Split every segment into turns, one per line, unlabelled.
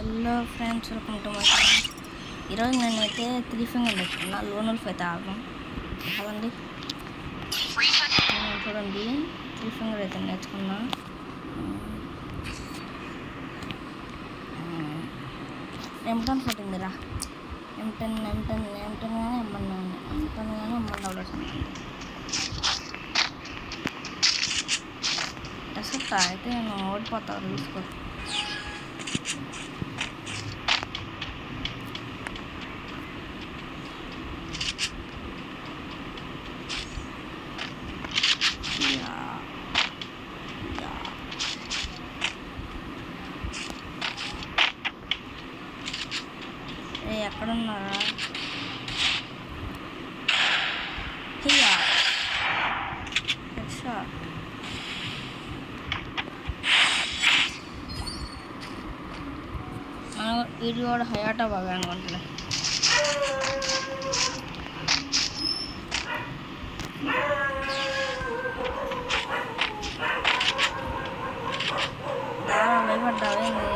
Hello friends, welcome to my channel. ఈరోజు నేనైతే 3 finger నేర్చుకున్నా. లోన్ ఉల్ఫ్ అయితే ఆడదాం కదండి. చూడండి 3 ఫింగర్ అయితే నేర్చుకున్నా. M10 పట్టిందిరా. M10 కానీ M10 డౌన్లోడ్ చేయండి. టెస్ట్ అయితే నేను ఓడిపోతాను చూసుకో. ఎక్కడున్నారా? ఇది కూడా హయాటా బాగా అనుకుంటున్నా. భయపడ్డావేంది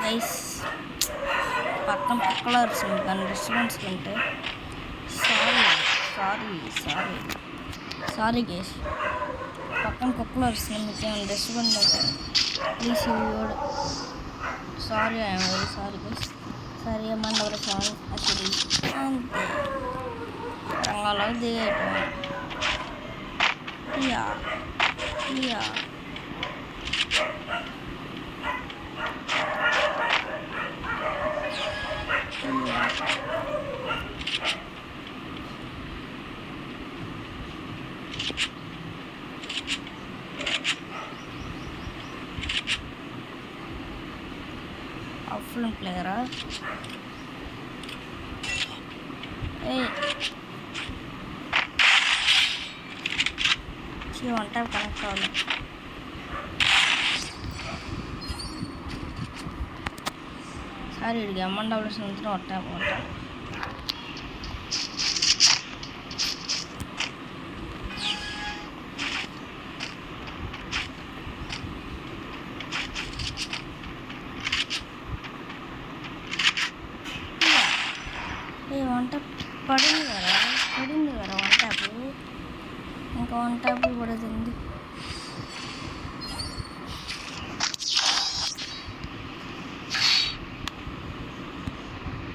గైస్? పక్కన కుక్కలు అరుస్తుంది కానీ డిస్టర్బెన్స్ కంటే. సారీ గైస్, పక్కన కుక్కలు అరుస్తుంది. మీకేమైనా డిస్టర్బెన్స్ అయితే ప్లీజ్ ఇవ్వడు. Sorry, I'm very sorry guys. సరే ఏమన్నా ఎవరు సారీ అసలు అంతే. రంగంలో దిగేయటం. ఆఫ్లైన్ ప్లేయరా? వంట కనెక్ట్ అవ్వాలి. సారీ, ఇడికి అమ్మని డబ్బులు ఉంటే వంట వంట పడింది కదా వంటకు. ఇంకా వంటకు పడుతుంది.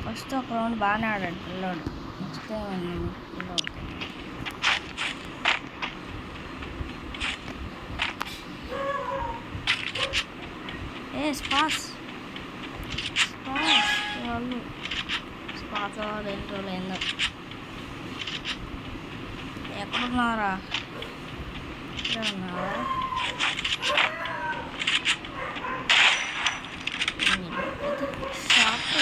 ఫస్ట్ ఒక రౌండ్ బాగానే ఆడాడు పిల్లోడు. నెక్స్ట్ పిల్లోడు స్పాస్ వాళ్ళు పాత రెండో లేదో. ఎక్కడున్నారా? ఇక్కడ ఉన్నారా? షాప్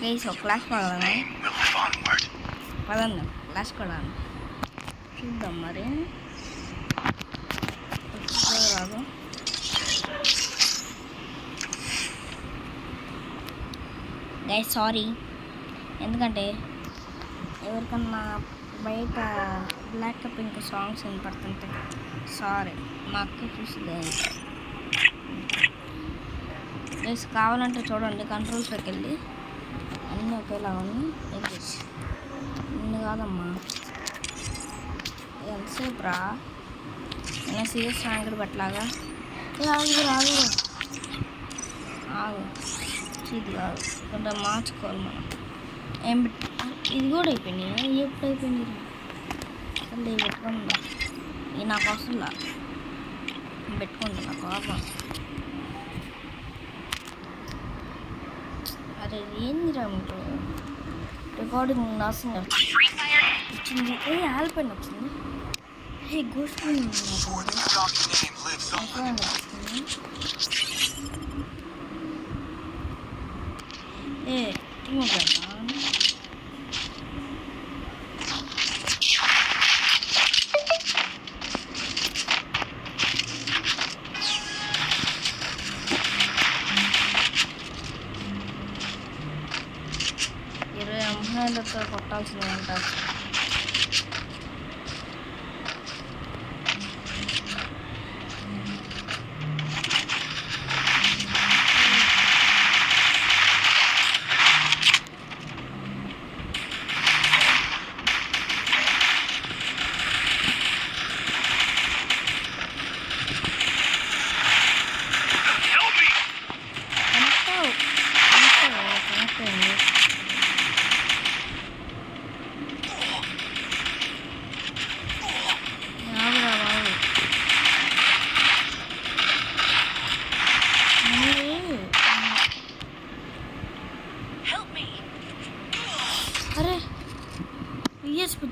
గైస్, ఒక క్లాస్ పడదామా? పదండి క్లాస్ పడాలి. చూద్దాం మరి. రాదు గైస్, సారీ. ఎందుకంటే ఎవరికన్నా బయట బ్లాక్ పింక్ సాంగ్స్ వినపడుతుంటే సారీ. మా అక్క చూసింది గైస్. కావాలంటే చూడండి, కంట్రోల్స్లోకి వెళ్ళి అన్నీ ఒకేలా ఉంది. ఇన్ని కాదమ్మా, ఎంతసేపు రా? నేను సీరియస్ ర్యాంకుడు పెట్టలాగా. ఆగు ఇది కాదు, కొంచెం మార్చుకోవాలి మనం. ఇది కూడా అయిపోయినాయి. ఎప్పుడు అయిపోయింది? అసలు పెట్టుకుందా? ఇది నాకు వస్తుందా? పెట్టుకుంది నాకు కోపం. అరే ఏందిరా మీకు రికార్డింగ్ రాసింది వచ్చింది. ఆల్పైన వచ్చింది. గోస్ట్ అమ్మాయిలతో కొట్టాల్సింది అంటారు.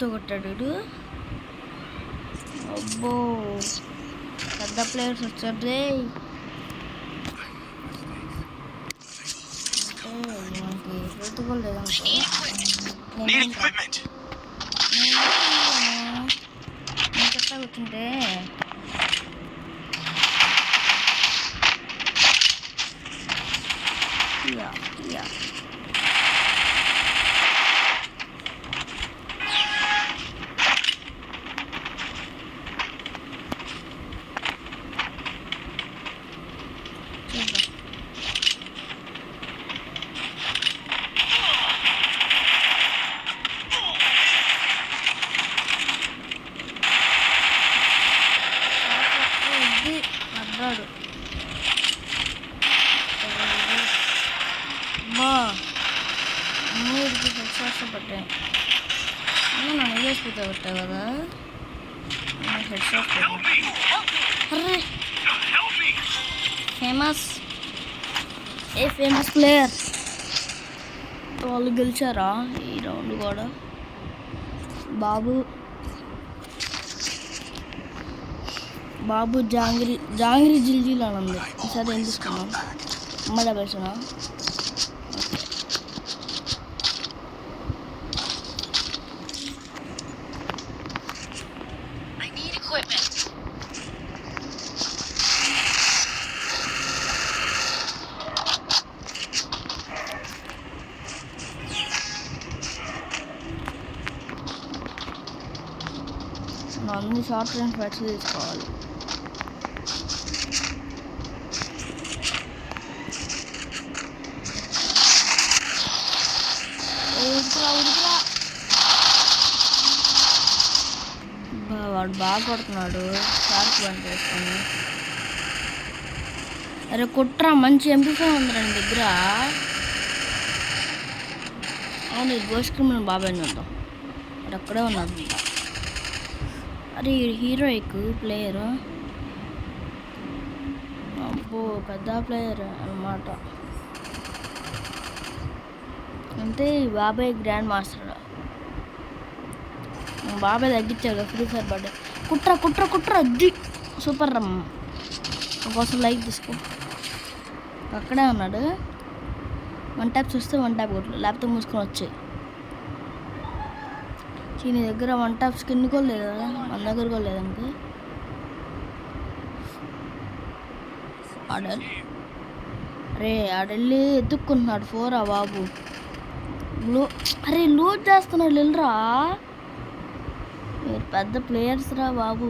యూఎస్పీతో కొట్టాడు వీడు. అబ్బో పెద్ద ప్లేయర్స్ వచ్చారు రే. మనకి హెల్త్ కూడా లేదనుకో. నేను చెప్తా కూర్చుంటే అడ్డాడు. బా మూడుకి హెడ్ పట్టాయి. నన్ను యూఎస్పీతో కొట్టావు కదా, head shot array famous player. వాళ్ళు గెలిచారా ఈ రౌండ్ కూడా. బాబు జాంగిరి జిల్జీలు అని ఉంది. ఈసారి ఏం తీసుకున్నాం? అమ్మ డబ్బేసిన అన్ని షార్ట్ రేంజ్ ఫైట్స్ తీసుకోవాలి. వాడు బాగా కొడుతున్నాడు షార్ప్ బండ్ వేసుకొని. అరే కుట్రా మంచి ఎంపిక ఉంది రండి దగ్గర. అవును గోస్ట్ క్రిమినల్ బాబాయ్ ఉందాం, అది అక్కడే ఉన్నాడు. అరే హీరోయిక్ ప్లేయర్, అబ్బో పెద్ద ప్లేయర్ అన్నమాట. అంటే బాబాయ్ గ్రాండ్ మాస్టర్. బాబాయ్ తగ్గించాడు ఫ్రీ ఫైర్ బర్త్డే. కుట్ర అది సూపర్ రమ్మ. ఇంకోసం లైక్ తీసుకో. అక్కడే ఉన్నాడు. 1 ట్యాప్ చూస్తే 1 ట్యాప్ కొట్లు, లేకపోతే మూసుకొని వచ్చాయి. నీ దగ్గర 1 ట్యాప్ స్కిన్ కూడా లేదు కదా, మన దగ్గర కూడా లేదండి. ఆడెళ్ళి ఎత్తుక్కుంటున్నాడు 4 బాబు. లూట్ చేస్తున్నాడు వెళ్ళరా. మీరు పెద్ద ప్లేయర్స్ రా బాబు.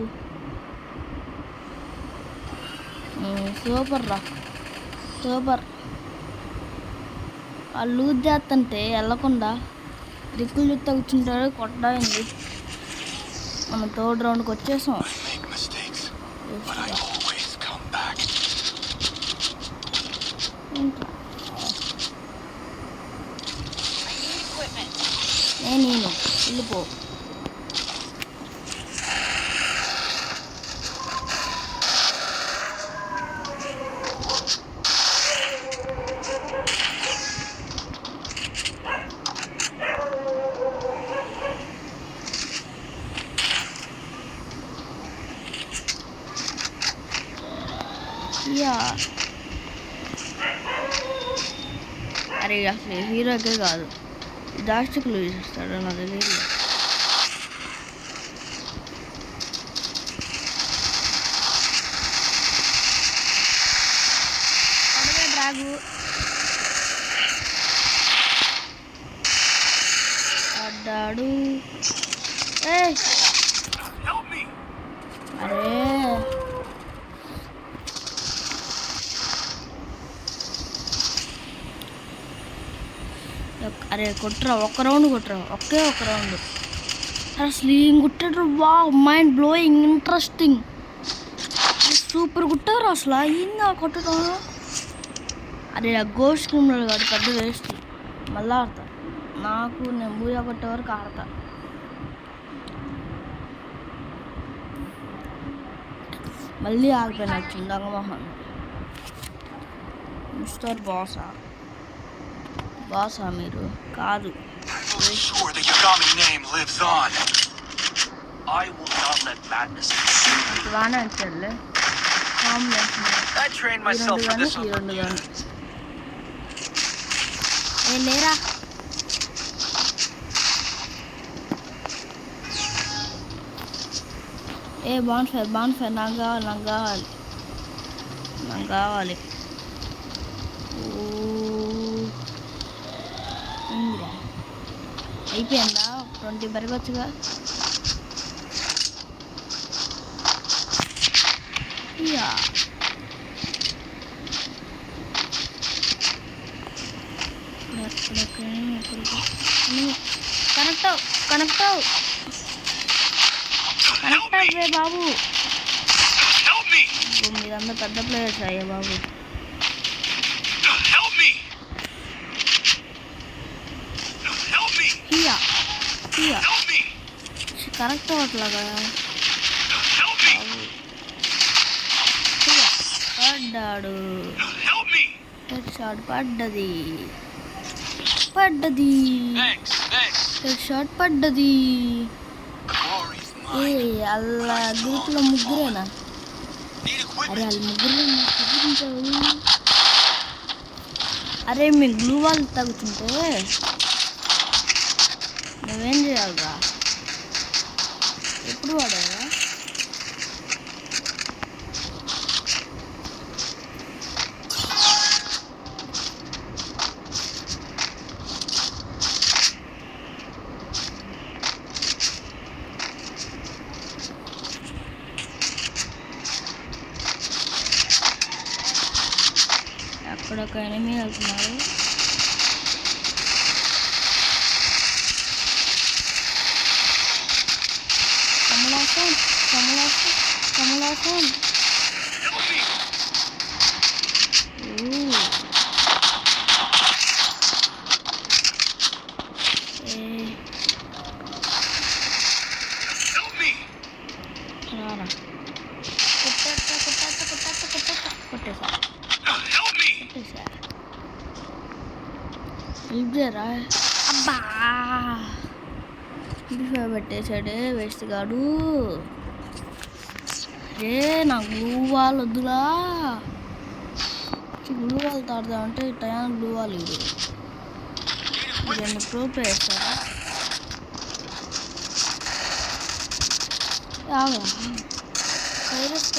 సూపర్. వాళ్ళు లూజ్ చేస్తుంటే వెళ్ళకుండా దిక్కులు చూస్తే కూర్చుంటాడు. కొట్టయింది. మనం 3rd రౌండ్కి వచ్చేసాం. నేను వెళ్ళిపో. అరే అసలు హీరోకే కాదు, దాస్టిక్లు చేస్తాడు నా దగ్గర. డ్రాగు పడ్డాడు. అరే కొట్టరా, ఒక్క రౌండ్ కొట్టరా, ఒకే ఒక రౌండ్. అసలు ఏం కొట్టాడు. వా మైండ్ బ్లోయింగ్, ఇంట్రెస్టింగ్, సూపర్ కొట్టారు. అసలు ఏందా కొట్టడం. అరే గోస్ట్ క్రిమినల్ కాదు, పెద్ద వేస్ట్. మళ్ళీ ఆడతా. నేను బూయా కొట్టే వరకు ఆడతా. మళ్ళీ ఆగిపోయినా చిందంగమోహన్. మిస్టర్ బాసా మీరు కాదు.
I will not let madness consume me.
బాగానే వచ్చాడులే combination
I trained myself for this on Bermuda.
ఏ లేరా ఏ బాన్ఫైర్ నాకు కావాలి ఉందిరా అయిపోయిందా 20 పెరగొచ్చుగా యా కనెక్ట్ అవ్వే బాబు మీరంతా పెద్ద ప్లేయర్స్ అయ్యా బాబు కరెక్ట్ అవ్వట్లేదా పడ్డాడు హెడ్ షాట్ పడ్డది హెడ్ షాట్ పడ్డది ఏ అలా గ్రూప్లో ముగ్గురేనా అరే వాళ్ళు ముగ్గురు అరే మీ గ్లూ వాళ్ళు తగ్గుతుంటే నువ్వేం చేయాలరా ఎప్పుడు వాడారా అక్కడ ఒక ఎనిమిది వెళ్తున్నారు కమలాసన్ రారా కొట్టేసా ఇద్దరా అబ్బా బిఫోర్ పెట్టేశాడే వేస్ట్ గాడు ఏ నా గ్లూ వాల్ వద్దులా గ్లూ వాల్ తాడదామంటే టైం గ్లూ వాల్ ఇది రెండు ప్రూఫ్ వేస్తారా వైరస్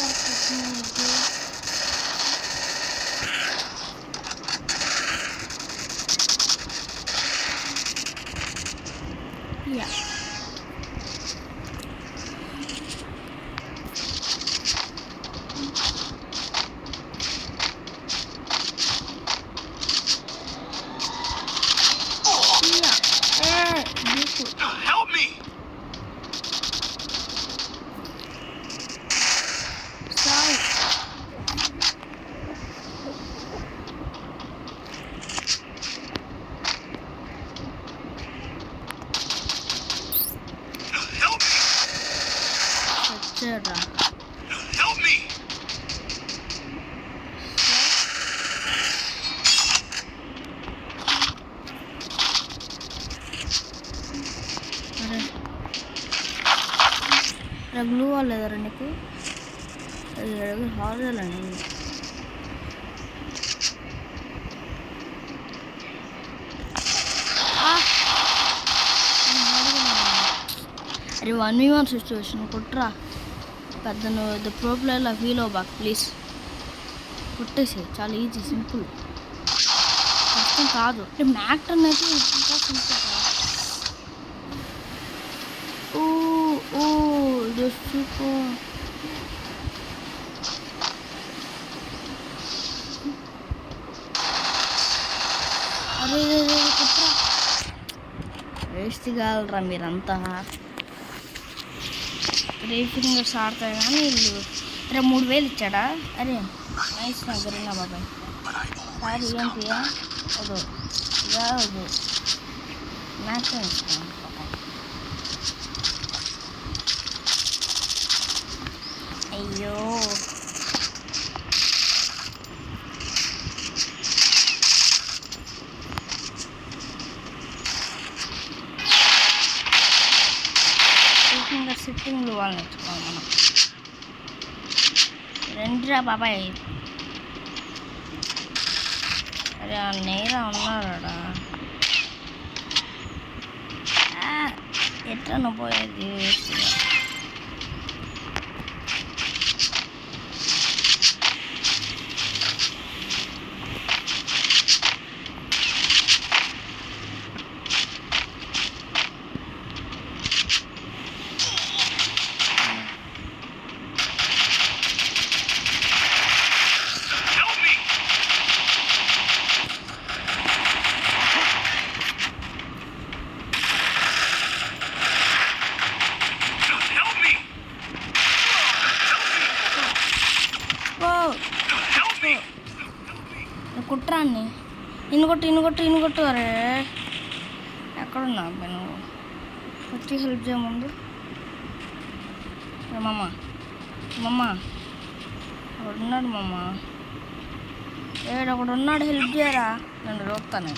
వచ్చాడా గ్లూ వాళ్ళేదారా నీకు హార్జల్ అండి అరే 1v1 సిచ్యువేషన్ కొట్రా పెద్ద నువ్వు ప్రో ప్లేయర్లా ఫీల్ అవ్వబాక్ ప్లీజ్ కొట్టేసి చాలా ఈజీ సింపుల్ కష్టం కాదు అంటే మ్యాక్టర్న్ అయితే ఇంకా సింపుల్ సూపర్ అరే కుట్రా వేస్ట్ కావాలరా మీరంతా రేసింగ్ ఆడతాయి కానీ వీళ్ళు అరే 3000 ఇచ్చాడా అరే నైస్ దగ్గర బాబాయ్ సారీ ఏంటియా అదో అదో మ్యాచ్ ఇస్తాను అయ్యో సిట్టింగ్లో నేర్చుకోవాలి మనం. రండిరా బాబాయ్. అరే ఆ నేరా ఉన్నాడా? ఎట్లా పోయేది వేస్ట్గా. కుట్రాన్ని ఇనుగొట్టు. అరే ఎక్కడున్నా నువ్వు? వచ్చి హెల్ప్ చేయ ముందు. మమ్మ ఒకడున్నాడు మమ్మ. ఒకడున్నాడు, హెల్ప్ చేయరా. నేను రోపుతాను.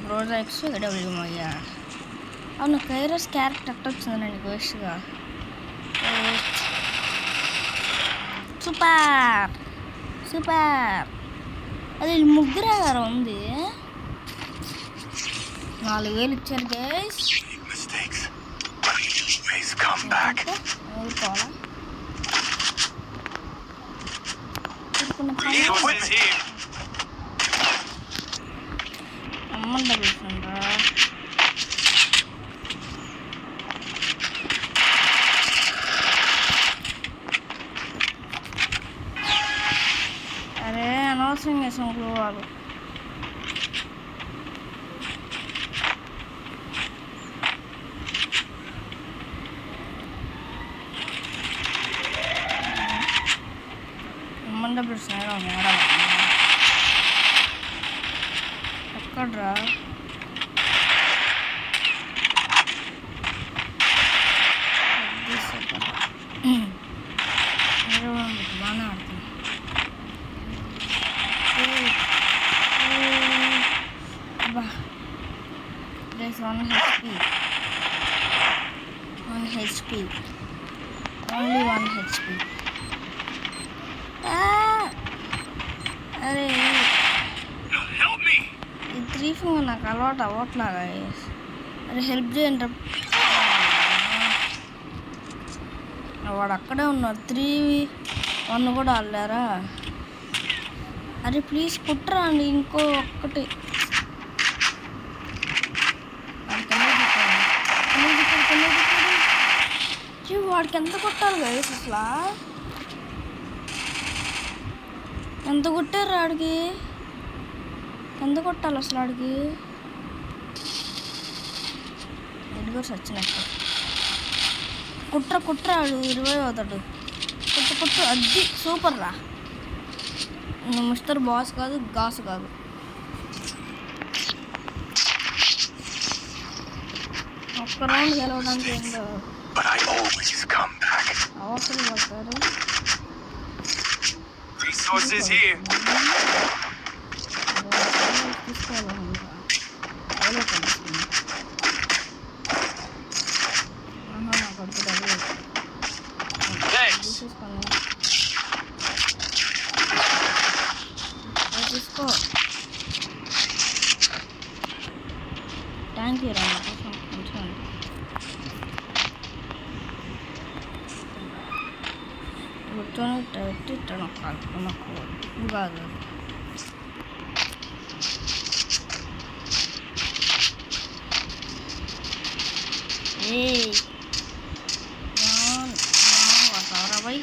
గ్రోజ్ ఎక్స్ డబ్ల్యూ అయ్యా. అవును, కైరస్ క్యారెక్టర్ ఎట్ట వచ్చింది నీకు వేస్ట్గా? సూపర్. అది ముగ్గురే గారు ఉంది. 4,000 ఇచ్చారు గైస్. అమ్మందా కూర్చుండ్రా. అనవసరం చేసాం వాళ్ళు. అమ్మండ పిలుస్తున్నాడు మేడం. ఎక్కడ్రా? బాగానే ఆడుతుంది. There's 1 HP. Only 1 HP. అరే ఈ 3 ఫింగర్ నాకు అలవాటు అవ్వట్లాగా. అరే హెల్ప్ చేయండి. వాడు అక్కడే ఉన్నాడు. 3v1 కూడా ఆడలేరా? అరే ప్లీజ్ కుట్రా అండి. ఇంకో ఒక్కటి వాడికి ఎంత కొట్టాలి గైస్? అసలు ఎంత కొట్టారు ఆడికి? ఎంత కొట్టాలి అసలు ఆడికి? ఎడ్గర్స్ వచ్చినట్టు కుట్ర ఆడు 20 అవుతాడు. కుట్టు అది సూపర్ రా. మిస్టర్ బాస్ కాదు, గాస్ కాదు. ఒక్క రౌండ్ గెలవడానికి ఏందో అవసరం పడతారు. తీసుకో. థ్యాంక్ యూ రా. కూర్చొని పెట్టి నాకు కాదు. भाई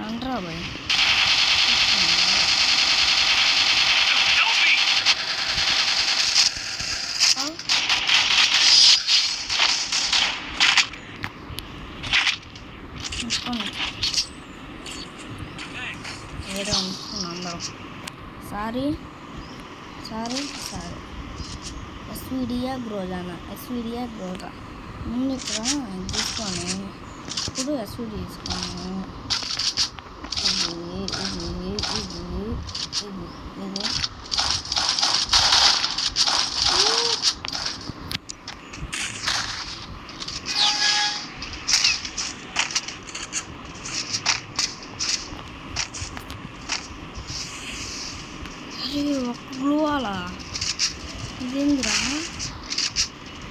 రండ్రా భాయ్. ఏదో అనుకున్నాను అందరూ. సారీ ఎస్విడియా గ్రోజా ముందు ఇక్కడ తీసుకోను. ఇప్పుడు ఎస్విడి తీసుకోను. ఇది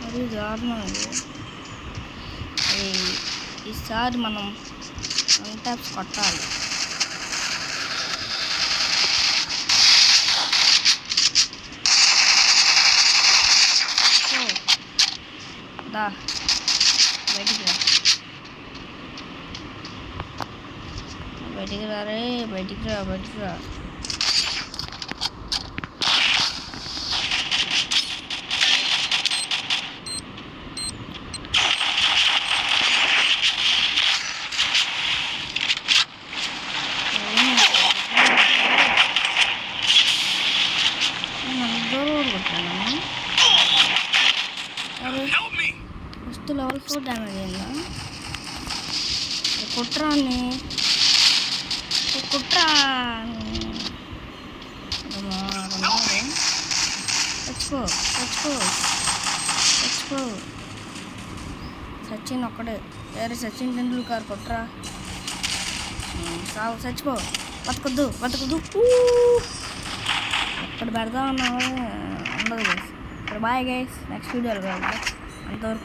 మరి దారుణం ఇది. ఈసారి మనం టైప్స్ కొట్టాలి. దా బయటికి రా, బయటికి రా రే, బయటికి రా, బయటికి రా.
Help me!
First level 4 damage అయిందా? కుట్రాన్ని కుట్రా చచ్చిపో చచ్చిపో చచ్చిపో. సచిన్ ఒక్కడే, వేరే సచిన్ టెండూల్కర్ కుట్రా సాగు, చచ్చిపో. బతకొద్దు బతకొద్దు. ఇక్కడ పెడదామన్నా ఉండదు గైస్. బాయ్ గైస్, నెక్స్ట్ వీడియోలో అంతవరకు.